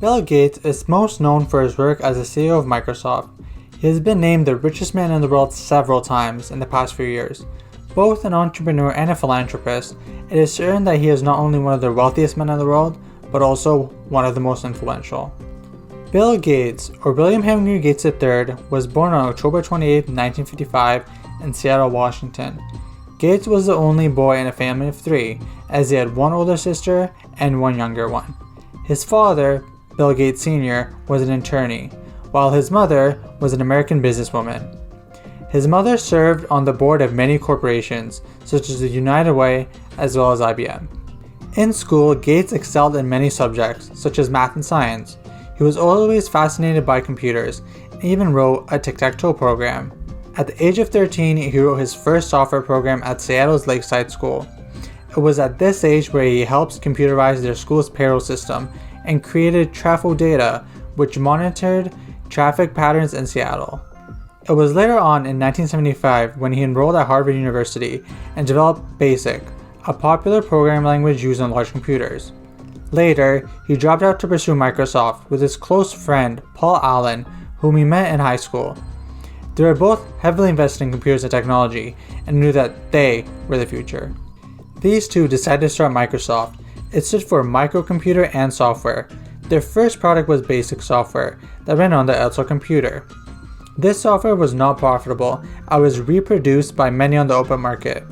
Bill Gates is most known for his work as the CEO of Microsoft. He has been named the richest man in the world several times in the past few years. Both an entrepreneur and a philanthropist, it is certain that he is not only one of the wealthiest men in the world, but also one of the most influential. Bill Gates, or William Henry Gates III, was born on October 28, 1955 in Seattle, Washington. Gates was the only boy in a family of three, as he had one older sister and one younger one. His father, Bill Gates Sr., was an attorney, while his mother was an American businesswoman. His mother served on the board of many corporations, such as the United Way as well as IBM. In school, Gates excelled in many subjects, such as math and science. He was always fascinated by computers, and even wrote a tic-tac-toe program. At the age of 13, he wrote his first software program at Seattle's Lakeside School. It was at this age where he helped computerize their school's payroll system and created Trafo Data, which monitored traffic patterns in Seattle. It was later on in 1975 when he enrolled at Harvard University and developed BASIC, a popular programming language used on large computers. Later, he dropped out to pursue Microsoft with his close friend Paul Allen, whom he met in high school. They were both heavily invested in computers and technology and knew that they were the future. These two decided to start Microsoft. It stood for microcomputer and software. Their first product was BASIC software that ran on the Elsa computer. This software was not profitable and was reproduced by many on the open market.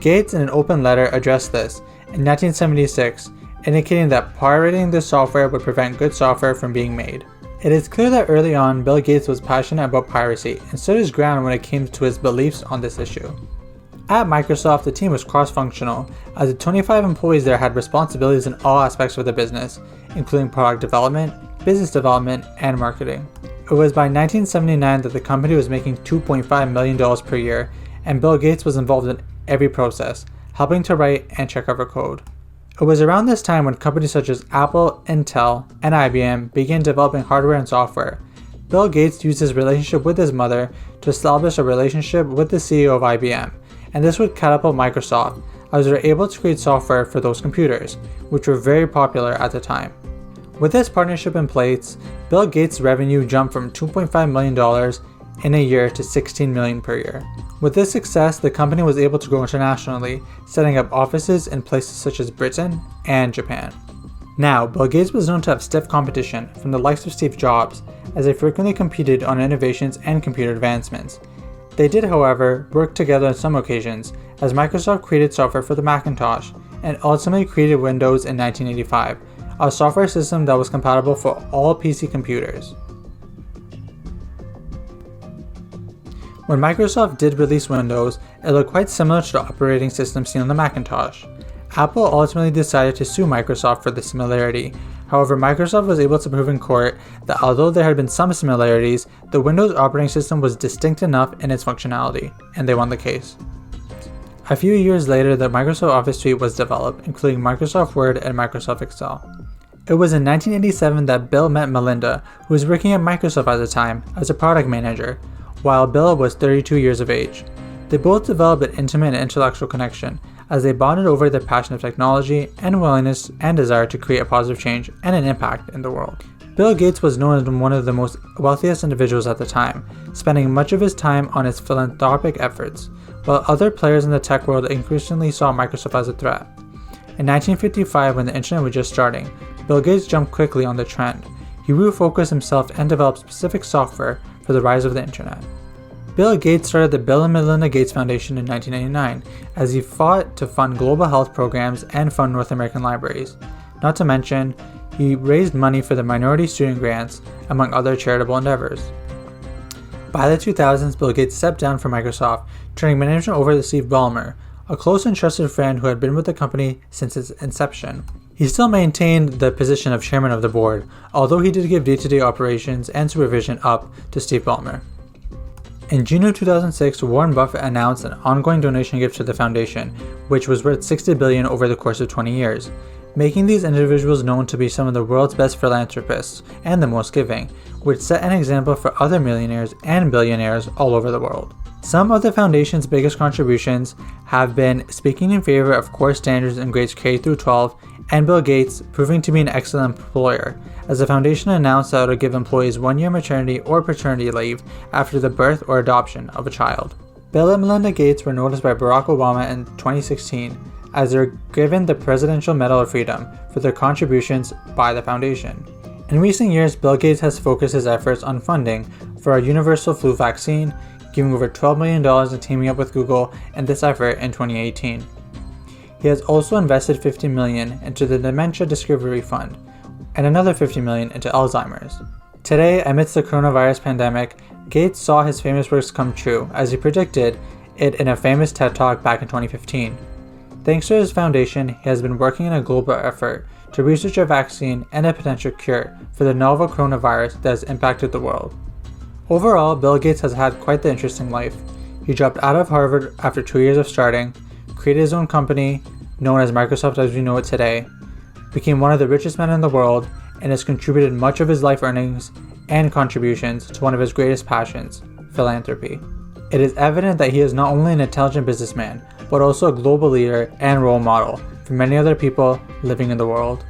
Gates in an open letter addressed this in 1976, indicating that pirating this software would prevent good software from being made. It is clear that early on, Bill Gates was passionate about piracy and stood his ground when it came to his beliefs on this issue. At Microsoft, the team was cross-functional, as the 25 employees there had responsibilities in all aspects of the business, including product development, business development, and marketing. It was by 1979 that the company was making $2.5 million per year, and Bill Gates was involved in every process, helping to write and check over code. It was around this time when companies such as Apple, Intel, and IBM began developing hardware and software. Bill Gates used his relationship with his mother to establish a relationship with the CEO of IBM, and this would catapult Microsoft, as they were able to create software for those computers, which were very popular at the time. With this partnership in place, Bill Gates' revenue jumped from $2.5 million in a year to $16 million per year. With this success, the company was able to grow internationally, setting up offices in places such as Britain and Japan. Now, Bill Gates was known to have stiff competition from the likes of Steve Jobs, as they frequently competed on innovations and computer advancements. They did, however, work together on some occasions, as Microsoft created software for the Macintosh and ultimately created Windows in 1985, a software system that was compatible for all PC computers. When Microsoft did release Windows, it looked quite similar to the operating system seen on the Macintosh. Apple ultimately decided to sue Microsoft for the similarity. However, Microsoft was able to prove in court that although there had been some similarities, the Windows operating system was distinct enough in its functionality, and they won the case. A few years later, the Microsoft Office suite was developed, including Microsoft Word and Microsoft Excel. It was in 1987 that Bill met Melinda, who was working at Microsoft at the time as a product manager, while Bill was 32 years of age. They both developed an intimate and intellectual connection, as they bonded over their passion of technology and willingness and desire to create a positive change and an impact in the world. Bill Gates was known as one of the most wealthiest individuals at the time, spending much of his time on his philanthropic efforts, while other players in the tech world increasingly saw Microsoft as a threat. In 1955, when the internet was just starting, Bill Gates jumped quickly on the trend. He refocused himself and developed specific software for the rise of the internet. Bill Gates started the Bill and Melinda Gates Foundation in 1999, as he fought to fund global health programs and fund North American libraries. Not to mention, he raised money for the minority student grants, among other charitable endeavors. By the 2000s, Bill Gates stepped down from Microsoft, turning management over to Steve Ballmer, a close and trusted friend who had been with the company since its inception. He still maintained the position of chairman of the board, although he did give day-to-day operations and supervision up to Steve Ballmer. In June of 2006, Warren Buffett announced an ongoing donation gift to the foundation, which was worth $60 billion over the course of 20 years, making these individuals known to be some of the world's best philanthropists and the most giving, which set an example for other millionaires and billionaires all over the world. Some of the foundation's biggest contributions have been speaking in favor of core standards in grades K through 12 and Bill Gates proving to be an excellent employer, as the foundation announced that it would give employees 1 year maternity or paternity leave after the birth or adoption of a child. Bill and Melinda Gates were noticed by Barack Obama in 2016 as they were given the Presidential Medal of Freedom for their contributions by the foundation. In recent years, Bill Gates has focused his efforts on funding for a universal flu vaccine, giving over $12 million and teaming up with Google in this effort in 2018. He has also invested $50 million into the Dementia Discovery Fund and another $50 million into Alzheimer's. Today, amidst the coronavirus pandemic, Gates saw his famous works come true as he predicted it in a famous TED Talk back in 2015. Thanks to his foundation, he has been working in a global effort to research a vaccine and a potential cure for the novel coronavirus that has impacted the world. Overall, Bill Gates has had quite the interesting life. He dropped out of Harvard after 2 years of starting, created his own company, known as Microsoft as we know it today, became one of the richest men in the world, and has contributed much of his life earnings and contributions to one of his greatest passions, philanthropy. It is evident that he is not only an intelligent businessman, but also a global leader and role model for many other people living in the world.